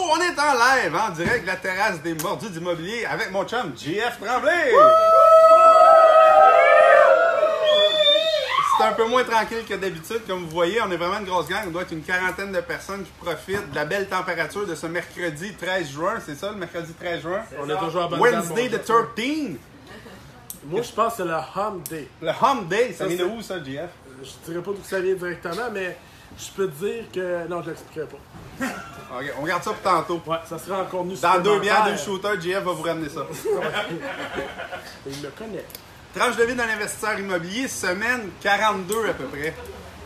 On est en live, en direct de la terrasse des Mordus d'Immobilier avec mon chum JF Tremblay. C'est un peu moins tranquille que d'habitude. Comme vous voyez, on est vraiment une grosse gang. On doit être une quarantaine de personnes qui profitent de la belle température de ce mercredi 13 juin. C'est ça, le mercredi 13 juin? On est toujours à bonne Wednesday the 13th. Moi, je pense que c'est le Hump Day. Le Hump Day, ça vient de où ça, JF? Je dirais pas d'où ça vient directement, mais je peux te dire que... Non, je l'expliquerai pas. Ok, on regarde ça pour tantôt. Ouais, ça sera en contenu Dans 2 bières, 2 supplémentaire. shooters, JF va vous ramener ça. Il me connaît. Tranche de vie d'un investisseur immobilier, semaine 42 à peu près.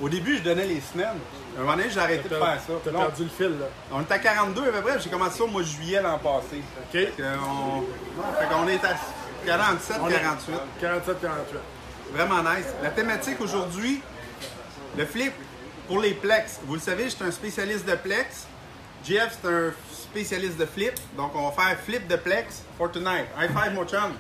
Au début, je donnais les semaines. À un moment donné, j'ai arrêté de faire ça. T'as Non, perdu le fil, là. on est à 42 à peu près. J'ai commencé ça au mois de juillet l'an passé. OK? Fait qu'on est à 47, 48. 47, 48. Vraiment nice. La thématique aujourd'hui, le flip pour les plex. Vous le savez, je suis un spécialiste de plex. JF, c'est un spécialiste de flip. Donc, on va faire flip de plex for tonight. High five, mon chum.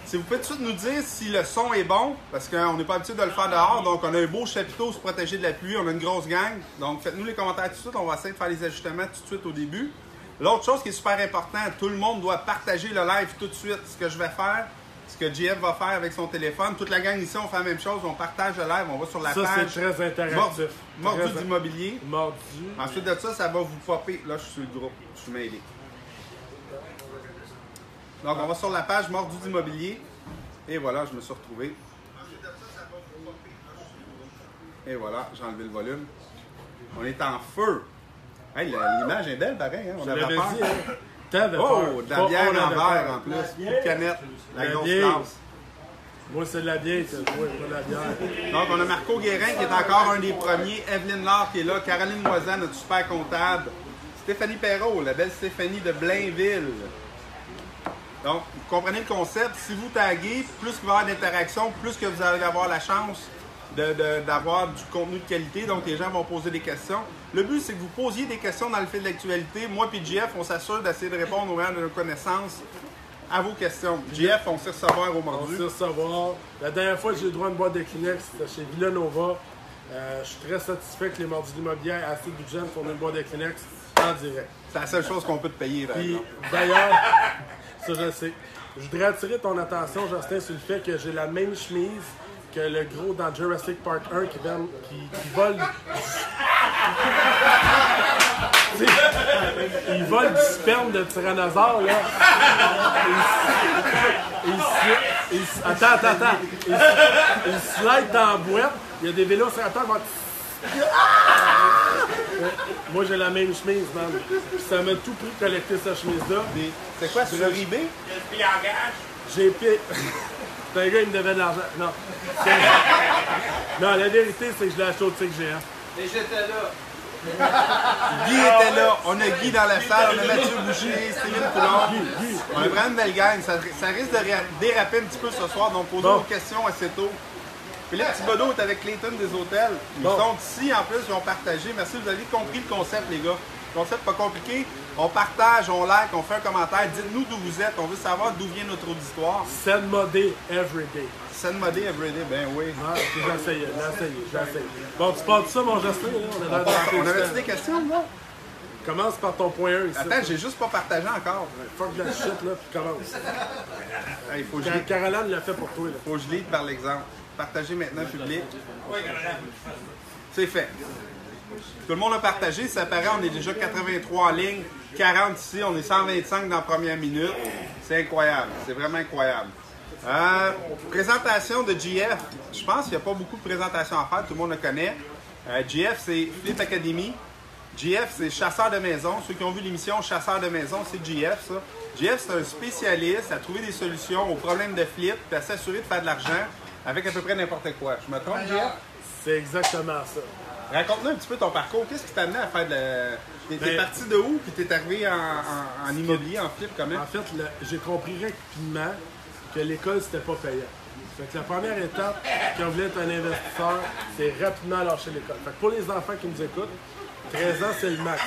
Si vous pouvez tout de suite nous dire si le son est bon, parce qu'on n'est pas habitué de le faire dehors, donc on a un beau chapiteau pour se protéger de la pluie, on a une grosse gang. Donc, faites-nous les commentaires tout de suite. On va essayer de faire les ajustements tout de suite au début. L'autre chose qui est super important, tout le monde doit partager le live tout de suite. Ce que je vais faire, ce que JF va faire avec son téléphone, toute la gang ici, on fait la même chose, on partage le live, on va sur la Ça, page c'est très interactif. Mordu d'immobilier. Mordu. Ensuite de ça, ça va vous popper. Là, je suis sur le groupe, je suis mêlé. Donc, on va sur la page Mordu d'immobilier. Et voilà, je me suis retrouvé. Et voilà, j'ai enlevé le volume. On est en feu. Hey, l'image est belle, pareil. Hein? On Je avait l'avais peur. dit, hein. T'avais peur. Oh, de la bière On en avait verre peur. en plus. Plus de canette. La La grosse bière. classe. Moi, c'est de la bière, c'est pas de la bière. Donc, on a Marco Guérin qui est encore un des premiers. Evelyne Laure qui est là. Caroline Moisan, notre super comptable. Stéphanie Perrault, la belle Stéphanie de Blainville. Donc, vous comprenez le concept. Si vous taguez, plus qu'il va y avoir d'interaction, plus que vous allez avoir la chance d'avoir du contenu de qualité. Donc, les gens vont poser des questions. Le but, c'est que vous posiez des questions dans le fil de l'actualité. Moi et JF, on s'assure d'essayer de répondre aux gens de nos connaissances à vos questions. JF, on sait recevoir au On mordu. sait recevoir. La dernière fois que j'ai eu le droit à une boîte de Kleenex, c'était chez Villanova. Je suis très satisfait que les Mordus d'Immobilier aient assez de budget pour fournir une boîte de Kleenex en direct. C'est la seule chose qu'on peut te payer. par Puis, exemple. d'ailleurs, ça je sais. Je voudrais attirer ton attention, Justin, sur le fait que j'ai la même chemise que le gros dans Jurassic Park 1 qui vole. Il vole du sperme de tyrannosaure, là. Attends. Il slide dans la boîte. Il y a des vélociraptors qui vont... Moi, j'ai la même chemise, man. Puis ça m'a tout pris de collecter cette chemise-là. C'est quoi, sur eBay? J'ai payé. C'est un gars, il me devait de l'argent. Non. Non, la vérité, c'est que je l'ai acheté au Tigre Géant. Mais j'étais là. Guy était là. On a Guy dans la salle. On a Mathieu Boucher, Céline Coulon. On a vraiment une belle gang. Ça risque de déraper un petit peu ce soir. Donc, posez Bon. vos questions assez tôt. Philippe Thibodeau est avec Clayton des Hôtels. Ils Bon. sont ici. En plus, ils ont partagé. Merci, vous avez compris le concept, les gars. Le concept pas compliqué. On partage, on like, on fait un commentaire. Dites-nous d'où vous êtes. On veut savoir d'où vient notre auditoire. Send modé everyday. Send Modé Everyday, ben oui. Ah, j'ai essayé. Bon, tu parles de ça, mon Justin, là? On a l'air de On avait-tu des questions, là? Commence par ton point 1 ici. Attends, j'ai juste pas partagé encore. Fuck la shit, là, puis commence. Il faut que je Caroline l'a fait pour toi, là. Faut que je lead par l'exemple. Partagez maintenant, public. C'est fait. Tout le monde a partagé. Ça paraît, on est déjà 83 en ligne. 40 ici. On est 125 dans la première minute. C'est incroyable. C'est vraiment incroyable. Présentation de GF. Je pense qu'il n'y a pas beaucoup de présentations à faire. Tout le monde le connaît. GF, c'est Flip Academy. GF, c'est chasseur de maison. Ceux qui ont vu l'émission Chasseur de maison, c'est GF, ça. GF, c'est un spécialiste à trouver des solutions aux problèmes de flip et à s'assurer de faire de l'argent avec à peu près n'importe quoi. Je me trompe, GF? C'est exactement ça. Raconte-nous un petit peu ton parcours. Qu'est-ce qui t'a amené à faire de la... T'es parti de où? Puis t'es arrivé en immobilier, en flip, comment? En fait, j'ai compris rapidement que l'école, c'était pas payant. Fait que la première étape, quand on voulait être un investisseur, c'est rapidement lâcher l'école. Fait que pour les enfants qui nous écoutent, 13 ans, c'est le max.